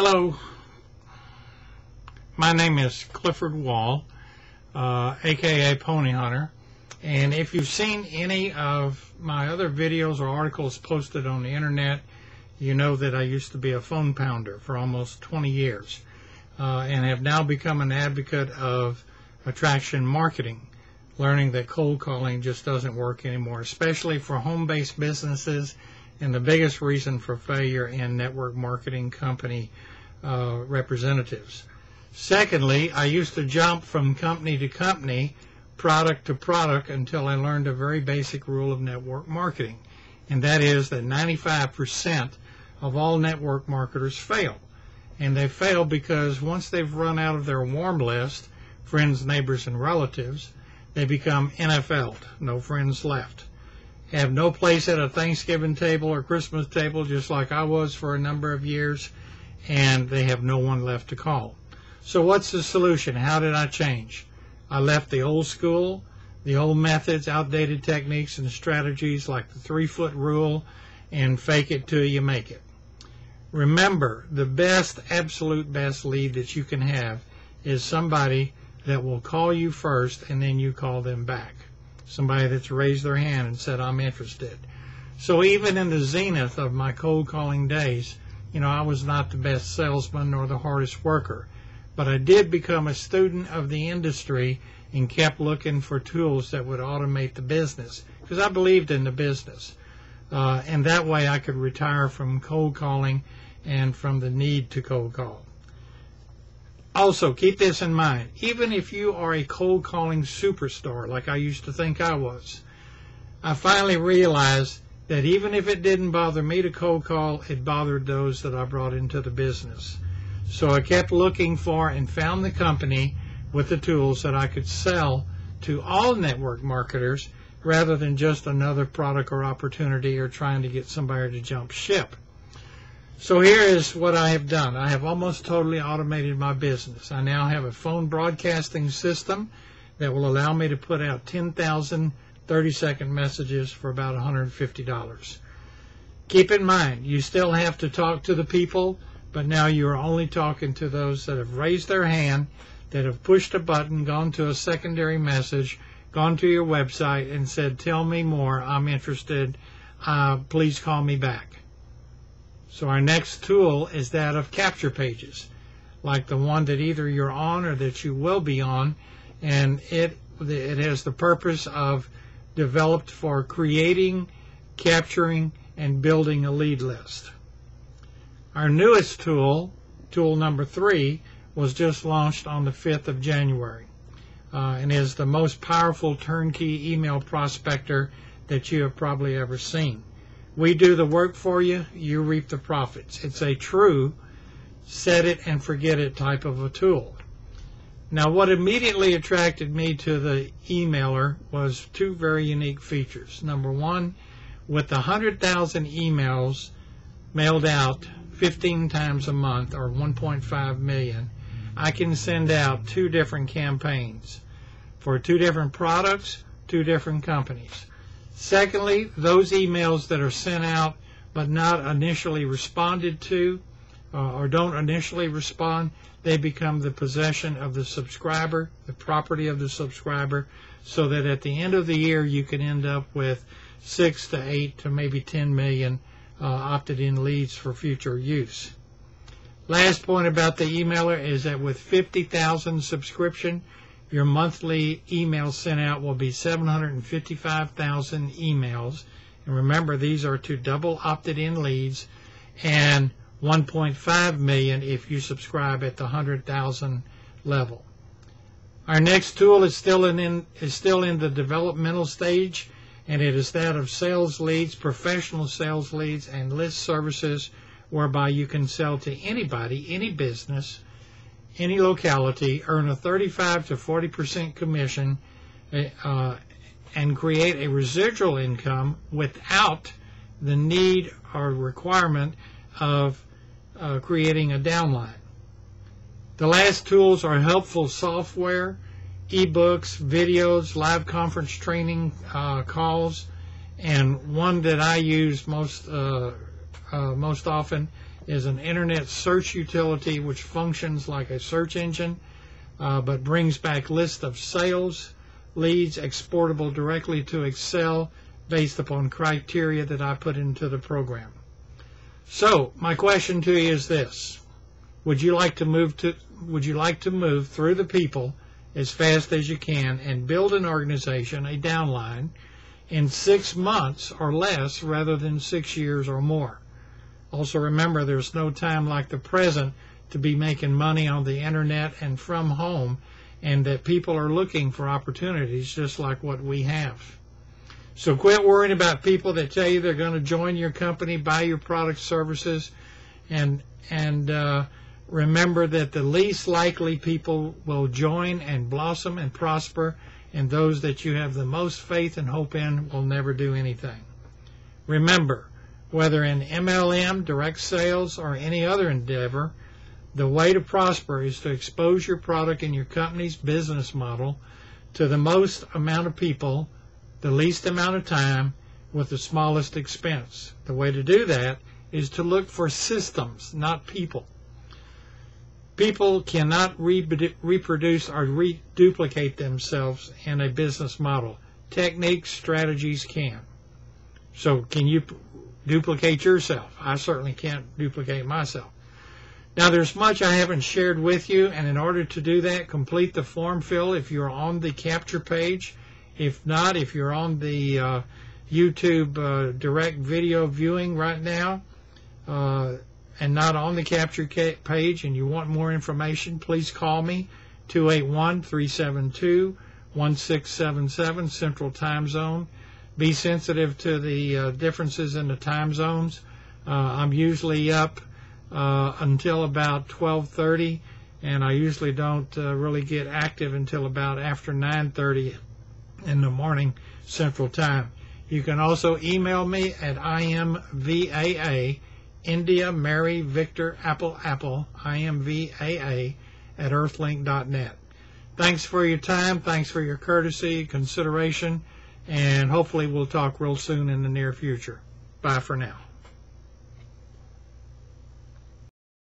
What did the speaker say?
Hello, my name is Clifford Wall, aka Pony Hunter, and if you've seen any of my other videos or articles posted on the internet, you know that I used to be a phone pounder for almost 20 years and have now become an advocate of attraction marketing, learning that cold calling just doesn't work anymore, especially for home-based businesses, and the biggest reason for failure in network marketing company representatives. Secondly, I used to jump from company to company, product to product, until I learned a very basic rule of network marketing, and that is that 95% of all network marketers fail. And they fail because once they've run out of their warm list, friends, neighbors, and relatives, they become NFL'd, no friends left. Have no place at a Thanksgiving table or Christmas table, just like I was for a number of years, and they have no one left to call. So what's the solution? How did I change? I left the old school, the old methods, outdated techniques and strategies like the 3-foot rule and fake it till you make it. Remember, the best, absolute best lead that you can have is somebody that will call you first and then you call them back. Somebody that's raised their hand and said, I'm interested. So even in the zenith of my cold calling days, you know, I was not the best salesman nor the hardest worker, but I did become a student of the industry and kept looking for tools that would automate the business because I believed in the business. And that way I could retire from cold calling and from the need to cold call. Also, keep this in mind. Even if you are a cold calling superstar, like I used to think I was, I finally realized that even if it didn't bother me to cold call, it bothered those that I brought into the business. So I kept looking for and found the company with the tools that I could sell to all network marketers rather than just another product or opportunity or trying to get somebody to jump ship. So here is what I have done. I have almost totally automated my business. I now have a phone broadcasting system that will allow me to put out 10,000 30-second messages for about $150. Keep in mind, you still have to talk to the people, but now you're only talking to those that have raised their hand, that have pushed a button, gone to a secondary message, gone to your website and said, tell me more, I'm interested, please call me back. So our next tool is that of capture pages, like the one that either you're on or that you will be on, and it has the purpose of developed for creating, capturing, and building a lead list. Our newest tool, tool number 3, was just launched on the 5th of January and is the most powerful turnkey email prospector that you have probably ever seen. We do the work for you, you reap the profits. It's a true set it and forget it type of a tool. Now, what immediately attracted me to the emailer was 2 very unique features. Number one, with 100,000 emails mailed out 15 times a month, or 1.5 million, I can send out 2 different campaigns for 2 different products, 2 different companies. Secondly, those emails that are sent out but not initially responded to or don't initially respond, they become the possession of the subscriber, the property of the subscriber, so that at the end of the year you can end up with 6 to 8 to maybe 10 million opted-in leads for future use. Last point about the emailer is that with 50,000 subscription, your monthly email sent out will be 755,000 emails. And remember, these are to double opted-in leads, and 1.5 million if you subscribe at the 100,000 level. Our next tool is still in the developmental stage, and it is that of sales leads, professional sales leads, and list services, whereby you can sell to anybody, any business, any locality, earn a 35 to 40% commission, and create a residual income without the need or requirement of creating a downline. The last tools are helpful software, ebooks, videos, live conference training calls, and one that I use most most often is an internet search utility which functions like a search engine, but brings back lists of sales leads exportable directly to Excel based upon criteria that I put into the program. So my question to you is this: would you like to move through the people as fast as you can and build an organization, a downline, in 6 months or less rather than 6 years or more? Also remember, there's no time like the present to be making money on the internet and from home, and that people are looking for opportunities just like what we have. So quit worrying about people that tell you they're going to join your company, buy your product, services, and remember that the least likely people will join and blossom and prosper, and those that you have the most faith and hope in will never do anything. Remember, whether in MLM, direct sales, or any other endeavor, the way to prosper is to expose your product and your company's business model to the most amount of people, the least amount of time, with the smallest expense. The way to do that is to look for systems, not people. People cannot reproduce or reduplicate themselves in a business model. Techniques, strategies can. So can you duplicate yourself? I certainly can't duplicate myself. Now, there's much I haven't shared with you, and in order to do that, complete the form fill if you're on the capture page. If not, if you're on the YouTube direct video viewing right now and not on the capture page and you want more information, please call me, 281-372-1677, Central Time Zone. Be sensitive to the differences in the time zones. I'm usually up until about 12:30, and I usually don't really get active until about after 9:30 in the morning Central Time. You can also email me at IMVAA, India Mary Victor Apple Apple, IMVAA at earthlink.net. Thanks for your time. Thanks for your courtesy, consideration, and hopefully we'll talk real soon in the near future. Bye for now.